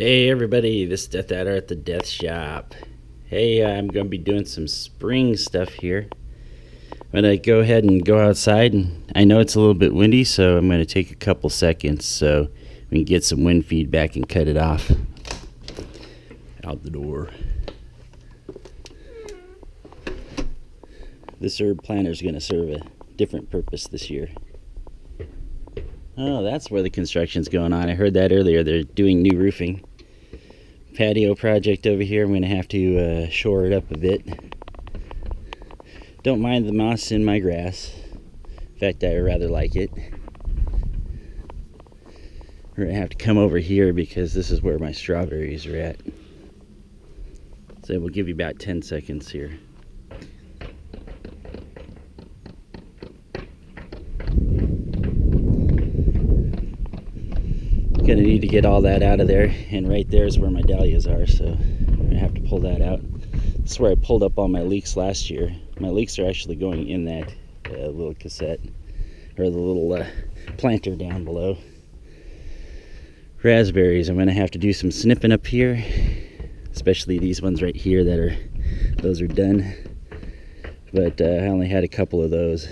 Hey everybody, this is dethaddr at the Death Shop. Hey, I'm going to be doing some spring stuff here. I'm going to go ahead and go outside, and I know it's a little bit windy, so I'm going to take a couple seconds so we can get some wind feedback and cut it off. Out the door. This herb planter is going to serve a different purpose this year. Oh, that's where the construction's going on. I heard that earlier. They're doing new roofing. Patio project over here. I'm going to have to shore it up a bit. Don't mind the moss in my grass. In fact, I rather like it. We're going to have to come over here because this is where my strawberries are at. So we'll give you about 10 seconds here. Gonna need to get all that out of there, and right there is where my dahlias are, so I'm gonna have to pull that out. This is where I pulled up all my leeks last year. My leeks are actually going in that little cassette, or the little planter down below. Raspberries, I'm gonna have to do some snipping up here, especially these ones right here those are done, but I only had a couple of those.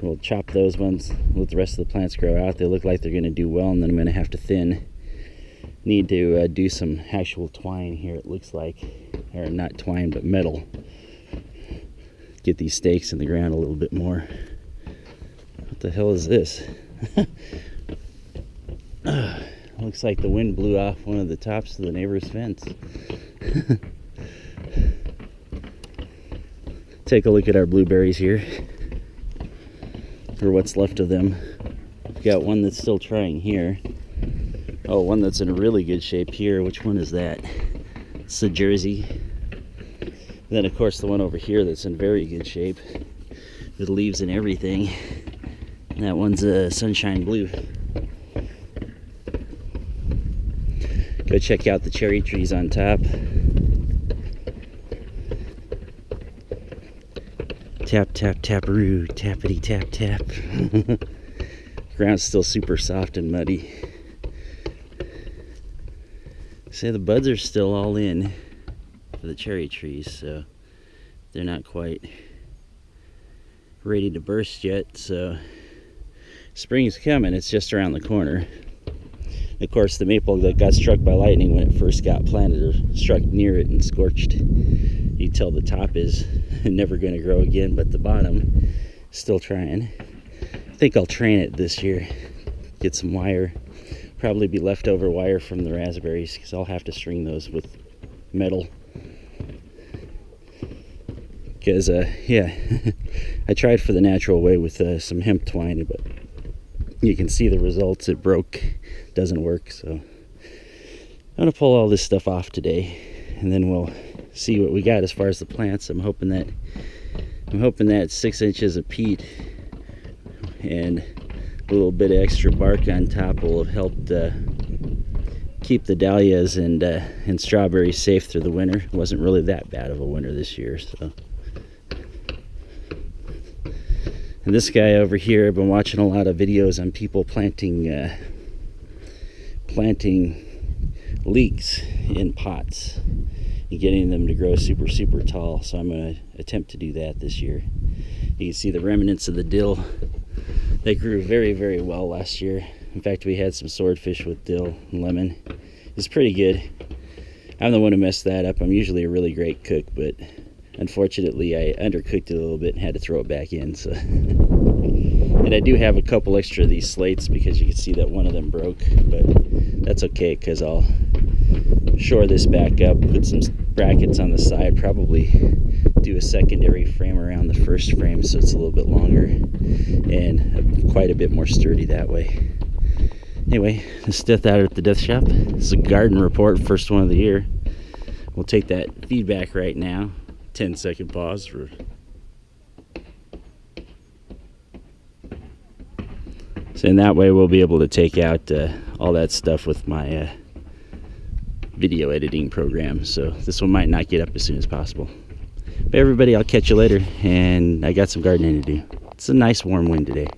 We'll chop those ones, let the rest of the plants grow out. They look like they're going to do well, and then I'm going to have to thin. Need to do some actual twine here, it looks like. Or not twine, but metal. Get these stakes in the ground a little bit more. What the hell is this? Looks like the wind blew off one of the tops of the neighbor's fence. Take a look at our blueberries here. Or what's left of them. We've got one that's still trying here. Oh, one that's in really good shape here. Which one is that? It's the Jersey. And then of course the one over here that's in very good shape with leaves and everything. And that one's a sunshine blue. Go check out the cherry trees on top. Tap, tap, taparoo, tappity, tap, tap. Ground's still super soft and muddy. Say the buds are still all in for the cherry trees, so they're not quite ready to burst yet. So spring's coming, it's just around the corner. Of course, the maple that got struck by lightning when it first got planted or struck near it and scorched, you tell the top is never going to grow again, but the bottom is still trying. I think I'll train it this year. Get some wire. Probably be leftover wire from the raspberries, because I'll have to string those with metal. Because, yeah, I tried for the natural way with some hemp twine, but you can see the results. It broke. Doesn't work, so I'm going to pull all this stuff off today, and then we'll see what we got as far as the plants. I'm hoping that 6 inches of peat and a little bit of extra bark on top will have helped keep the dahlias and strawberries safe through the winter. It wasn't really that bad of a winter this year, so. And this guy over here, I've been watching a lot of videos on people planting leeks in pots and getting them to grow super, super tall. So I'm going to attempt to do that this year. You can see the remnants of the dill. They grew very, very well last year. In fact, we had some swordfish with dill and lemon. It's pretty good. I'm the one who messed that up. I'm usually a really great cook, but unfortunately I undercooked it a little bit and had to throw it back in. So, and I do have a couple extra of these slates because you can see that one of them broke, but that's okay because I'll shore this back up, put some brackets on the side, probably do a secondary frame around the first frame so it's a little bit longer and quite a bit more sturdy that way. Anyway, this is dethaddr at the Death Shop. This is a garden report, first one of the year. We'll take that feedback right now. 10-second pause for. So in that way we'll be able to take out all that stuff with my video editing program. So this one might not get up as soon as possible. But everybody, I'll catch you later, and I got some gardening to do. It's a nice warm wind today.